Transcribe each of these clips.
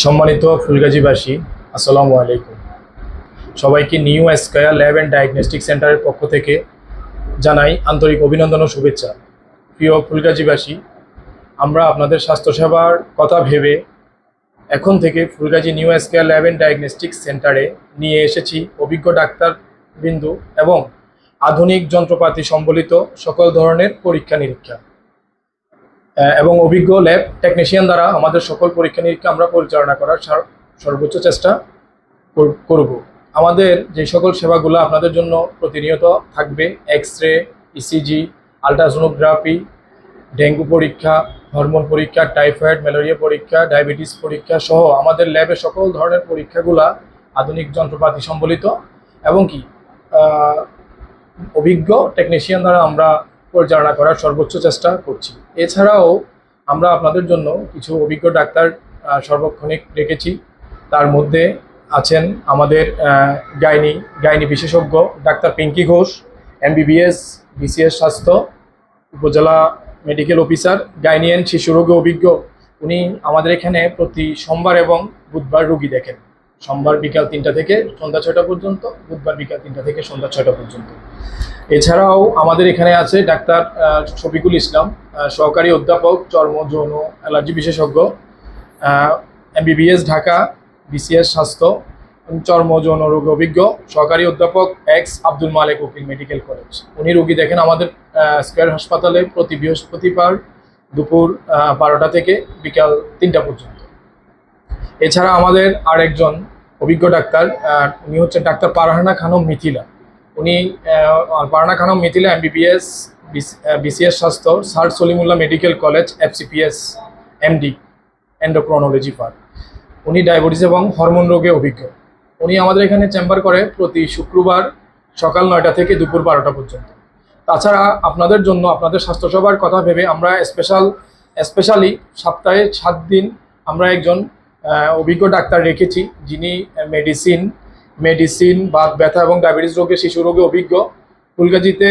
সম্মানিত ফুলগাজীবাসী, আসসালামু আলাইকুম। সবাইকে new square lab and diagnostic সেন্টারের পক্ষ থেকে জানাই আন্তরিক অভিনন্দন ও শুভেচ্ছা। প্রিয় ফুলগাজীবাসী, আমরা আপনাদের স্বাস্থ্যসেবার কথা ভেবে এখন থেকে Fulgazi new square lab and diagnostic সেন্টারে নিয়ে এসেছি অভিজ্ঞ ডাক্তারবৃন্দু এবং আধুনিক যন্ত্রপাতি সম্বলিত সকল ধরনের পরীক্ষা নিরীক্ষা এবং অভিজ্ঞ ল্যাব টেকনিশিয়ান দ্বারা আমাদের সকল পরীক্ষা নিরীক্ষা আমরা পরিচালনা করার সর্বোচ্চ চেষ্টা করব। আমাদের যে সকল সেবাগুলো আপনাদের জন্য প্রতিনিয়ত থাকবে, X ray, ECG, ultrasonography, dengue পরীক্ষা, হরমোন পরীক্ষা, টাইফয়েড, ম্যালেরিয়া পরীক্ষা, ডায়াবেটিস পরীক্ষা সহ আমাদের ল্যাবে সকল ধরনের পরীক্ষাগুলা আধুনিক যন্ত্রপাতি সম্বলিত এবং কি অভিজ্ঞ টেকনিশিয়ান দ্বারা আমরা পরিচালনা করার সর্বোচ্চ চেষ্টা করছি। এছাড়াও আমরা আপনাদের জন্য কিছু অভিজ্ঞ ডাক্তার সর্বক্ষণিক রেখেছি। তার মধ্যে আছেন আমাদের গাইনি বিশেষজ্ঞ doctor Pinky Ghosh, MBBS, BCS স্বাস্থ্য, উপজেলা মেডিকেল অফিসার, গাইনিয়ান শিশুরোগে অভিজ্ঞ। উনি আমাদের এখানে প্রতি সোমবার এবং বুধবার রোগী দেখেন। সোমবার বিকাল 3টা থেকে সন্ধ্যা 6টা পর্যন্ত, বুধবার বিকাল 3টা থেকে সন্ধ্যা 6টা পর্যন্ত। এছাড়াও আমাদের এখানে আছে ডাক্তার শফিকুল ইসলাম, সহকারী অধ্যাপক, চর্ম যৌন অ্যালার্জি বিশেষজ্ঞ, এমবিবিএস ঢাকা, বিসিএস স্বাস্থ্য, চর্ম যৌন রোগ অভিজ্ঞ, সহকারী অধ্যাপক, এক্স আব্দুল মালেক উকিল মেডিকেল কলেজ। উনি রোগী দেখেন আমাদের স্কয়ার হাসপাতালে প্রতি বৃহস্পতিবার দুপুর 12টা থেকে বিকাল 3টা পর্যন্ত। এছাড়া আমাদের আরেকজন অভিজ্ঞ ডাক্তার, উনি হচ্ছেন ডাক্তার পারহানা খানম মিথিলা। উনি পারহানা খানম মিথিলা এমবিবিএস, বিসিএস স্বাস্থ্য, Sir Salimullah medical college, FCPS MD, endocrinology part. উনি ডায়াবেটিস এবং হরমোন রোগে অভিজ্ঞ। উনি আমাদের এখানে চেম্বার করে প্রতি শুক্রবার সকাল 9টা থেকে দুপুর 12টা পর্যন্ত। তাছাড়া আপনাদের জন্য, আপনাদের স্বাস্থ্যসেবার কথা ভেবে আমরা স্পেশালি সপ্তাহে 7 দিন আমরা একজন অভিজ্ঞ ডাক্তার রেখেছি, যিনি মেডিসিন, বাত ব্যথা এবং ডায়াবেটিস রোগে, শিশু রোগে অভিজ্ঞ। ফুলগাজীতে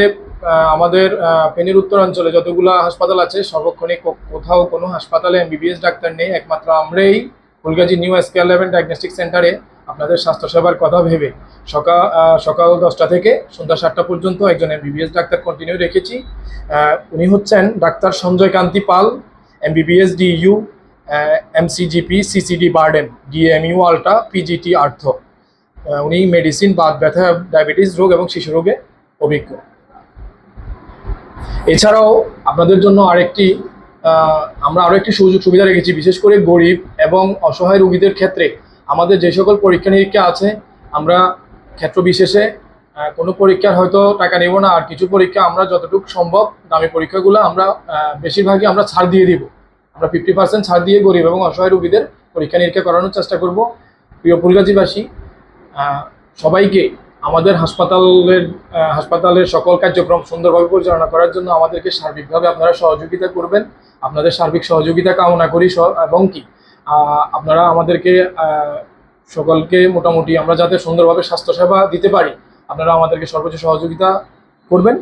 আমাদের ফেনীর উত্তরাঞ্চলে যতগুলো হাসপাতাল আছে সর্বক্ষণিক কোথাও কোনো হাসপাতালে এমবিবিএস ডাক্তার নেই, একমাত্র আমরাই Fulgazi new square lab and diagnostic সেন্টারে আপনাদের স্বাস্থ্যসেবার কথা ভেবে সকাল 10টা থেকে সন্ধ্যা 7টা পর্যন্ত একজন এমবিবিএস ডাক্তার কন্টিনিউ রেখেছি। উনি হচ্ছেন doctor Sanjay Kanti Pal, MBBS DU, MCGP, CCD BIRDEM, DMU ultra, PGT আর্থ। উনি মেডিসিন, বাত ব্যথা, ডায়াবেটিস রোগ এবং শিশু রোগে অভিজ্ঞ। এছাড়াও আপনাদের জন্য আমরা আরও একটি সুযোগ সুবিধা রেখেছি, বিশেষ করে গরিব এবং অসহায় রোগীদের ক্ষেত্রে আমাদের যে সকল পরীক্ষা নিরীক্ষা আছে, আমরা ক্ষেত্র বিশেষে কোনো পরীক্ষার হয়তো টাকা নেব না, আর কিছু পরীক্ষা আমরা যতটুকু সম্ভব দামি পরীক্ষাগুলো আমরা বেশিরভাগই আমরা ছাড় দিয়ে দিব। আমরা 50% ছাড় দিয়ে গরিব এবং অসহায় রোগীদের পরীক্ষা নিরীক্ষা করানোর চেষ্টা করব। প্রিয় ফুলগাজীবাসী, সবাইকে আমাদের হাসপাতালের সকল কার্যক্রম সুন্দরভাবে পরিচালনা করার জন্য আমাদেরকে সার্বিকভাবে আপনারা সহযোগিতা করবেন। আপনাদের সার্বিক সহযোগিতা কামনা করি এবং কি আপনারা আমাদেরকে সকলকে মোটামুটি আমরা যাতে সুন্দরভাবে স্বাস্থ্যসেবা দিতে পারি, আপনারা আমাদেরকে সর্বোচ্চ সহযোগিতা করবেন।